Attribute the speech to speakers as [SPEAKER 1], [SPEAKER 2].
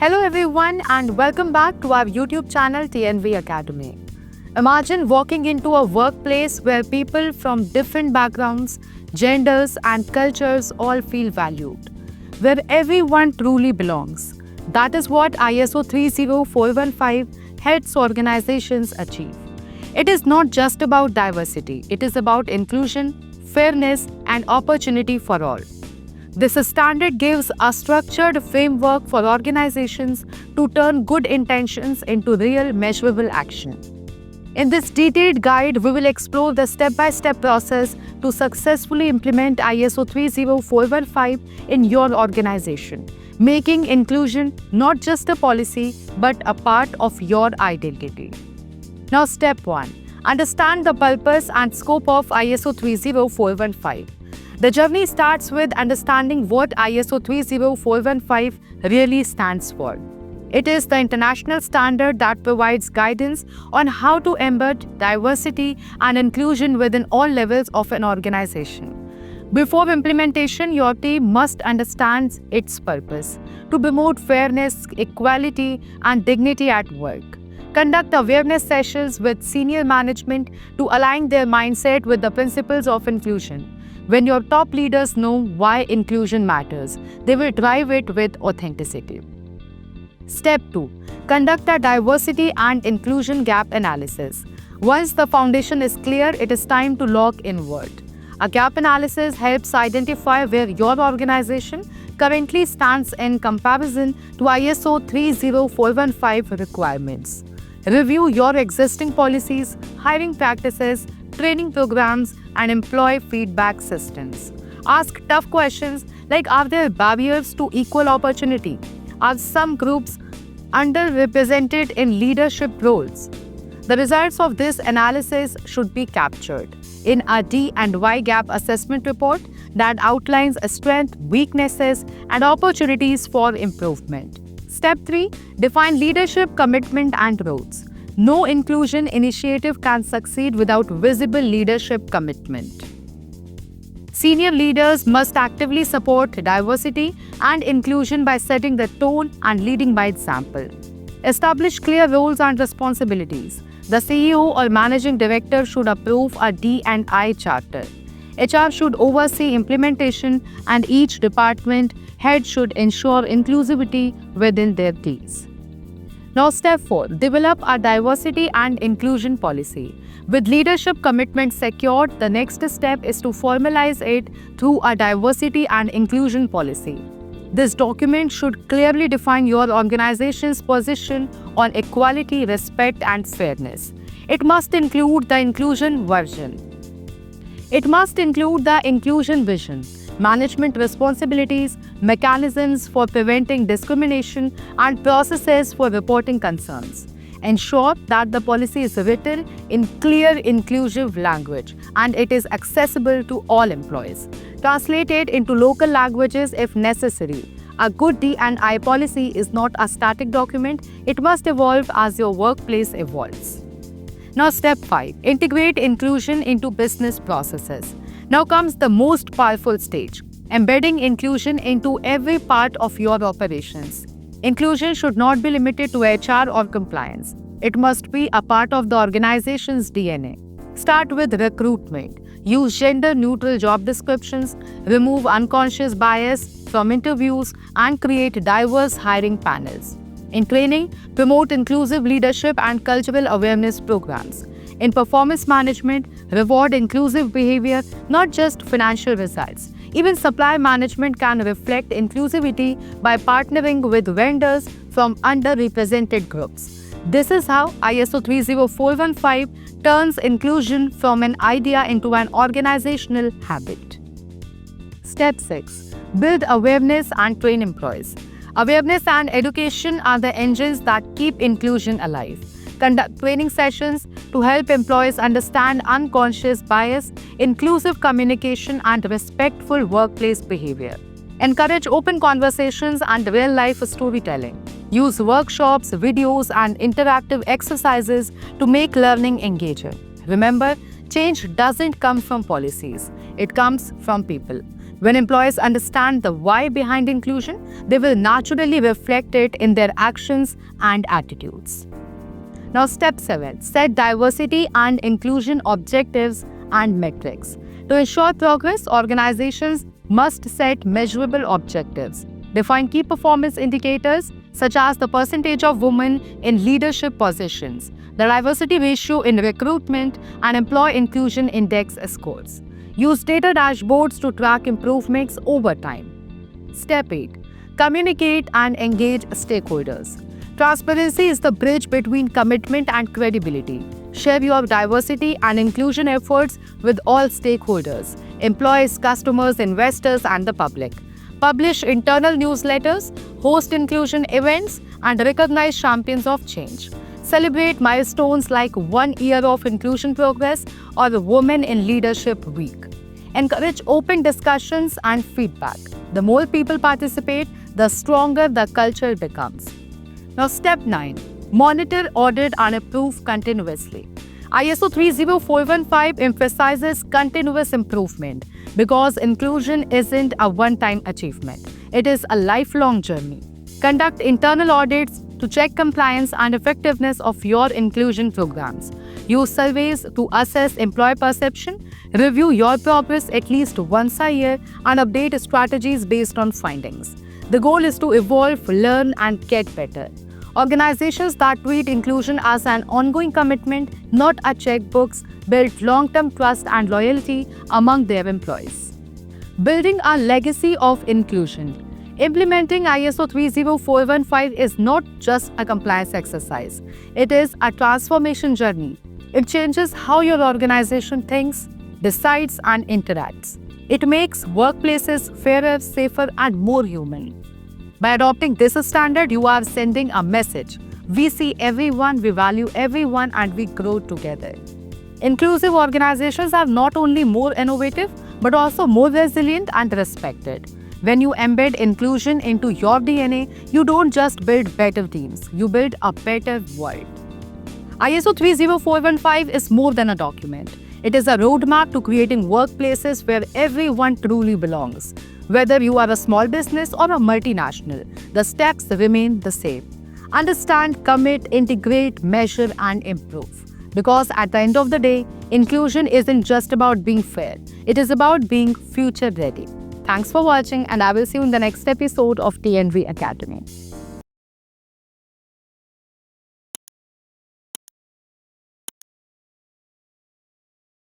[SPEAKER 1] Hello everyone and welcome back to our YouTube channel TNV Academy. Imagine walking into a workplace where people from different backgrounds, genders and cultures all feel valued, where everyone truly belongs. That is what ISO 30415 helps organizations achieve. It is not just about diversity, it is about inclusion, fairness and opportunity for all. This standard gives a structured framework for organizations to turn good intentions into real measurable action. In this detailed guide, we will explore the step-by-step process to successfully implement ISO 30415 in your organization, making inclusion not just a policy but a part of your identity. Now, step 1. Understand the purpose and scope of ISO 30415. The journey starts with understanding what ISO 30415 really stands for. It is the international standard that provides guidance on how to embed diversity and inclusion within all levels of an organization. Before implementation, your team must understand its purpose: to promote fairness, equality, and dignity at work. Conduct awareness sessions with senior management to align their mindset with the principles of inclusion. When your top leaders know why inclusion matters, they will drive it with authenticity. Step 2. Conduct a diversity and inclusion gap analysis. Once the foundation is clear, it is time to look inward. A gap analysis helps identify where your organization currently stands in comparison to ISO 30415 requirements. Review your existing policies, hiring practices, training programs, and employee feedback systems. Ask tough questions like, are there barriers to equal opportunity? Are some groups underrepresented in leadership roles? The results of this analysis should be captured in a D&Y gap assessment report that outlines strengths, weaknesses, and opportunities for improvement. Step 3. Define leadership commitment and roles. No inclusion initiative can succeed without visible leadership commitment. Senior leaders must actively support diversity and inclusion by setting the tone and leading by example. Establish clear roles and responsibilities. The CEO or managing director should approve a D&I charter. HR should oversee implementation, and each department head should ensure inclusivity within their teams. Now, step 4. Develop a diversity and inclusion policy. With leadership commitment secured, the next step is to formalize it through a diversity and inclusion policy. This document should clearly define your organization's position on equality, respect, and fairness. It must include the inclusion vision. It must include the inclusion vision, management responsibilities, mechanisms for preventing discrimination, and processes for reporting concerns. Ensure that the policy is written in clear, inclusive language and it is accessible to all employees. Translate it into local languages if necessary. A good D&I policy is not a static document, it must evolve as your workplace evolves. Now, step 5. Integrate inclusion into business processes. Now comes the most powerful stage: embedding inclusion into every part of your operations. Inclusion should not be limited to HR or compliance. It must be a part of the organization's DNA. Start with recruitment. Use gender-neutral job descriptions, remove unconscious bias from interviews, and create diverse hiring panels. In training, promote inclusive leadership and cultural awareness programs. In performance management, reward inclusive behavior, not just financial results. Even supply management can reflect inclusivity by partnering with vendors from underrepresented groups. This is how ISO 30415 turns inclusion from an idea into an organizational habit. Step 6. Build awareness and train employees. Awareness and education are the engines that keep inclusion alive. Conduct training sessions to help employees understand unconscious bias, inclusive communication, and respectful workplace behavior. Encourage open conversations and real-life storytelling. Use workshops, videos, and interactive exercises to make learning engaging. Remember, change doesn't come from policies. It comes from people. When employees understand the why behind inclusion, they will naturally reflect it in their actions and attitudes. Now, step 7, set diversity and inclusion objectives and metrics. To ensure progress, organizations must set measurable objectives, define key performance indicators such as the percentage of women in leadership positions, the diversity ratio in recruitment, and employee inclusion index scores. Use data dashboards to track improvements over time. Step 8, communicate and engage stakeholders. Transparency is the bridge between commitment and credibility. Share your diversity and inclusion efforts with all stakeholders, employees, customers, investors, and the public. Publish internal newsletters, host inclusion events, and recognize champions of change. Celebrate milestones like 1 year of inclusion progress or the Women in Leadership Week. Encourage open discussions and feedback. The more people participate, the stronger the culture becomes. Now, step 9, monitor, audit, and improve continuously. ISO 30415 emphasizes continuous improvement because inclusion isn't a one-time achievement. It is a lifelong journey. Conduct internal audits to check compliance and effectiveness of your inclusion programs. Use surveys to assess employee perception. Review your progress at least once a year and update strategies based on findings. The goal is to evolve, learn, and get better. Organizations that treat inclusion as an ongoing commitment, not a checkbox, build long-term trust and loyalty among their employees. Building a legacy of inclusion. Implementing ISO 30415 is not just a compliance exercise. It is a transformation journey. It changes how your organization thinks, decides, and interacts. It makes workplaces fairer, safer, and more human. By adopting this standard, you are sending a message. We see everyone, we value everyone, and we grow together. Inclusive organizations are not only more innovative, but also more resilient and respected. When you embed inclusion into your DNA, you don't just build better teams, you build a better world. ISO 30415 is more than a document. It is a roadmap to creating workplaces where everyone truly belongs. Whether you are a small business or a multinational, the steps remain the same. Understand, commit, integrate, measure, and improve. Because at the end of the day, inclusion isn't just about being fair. It is about being future ready. Thanks for watching, and I will see you in the next episode of TNV Academy.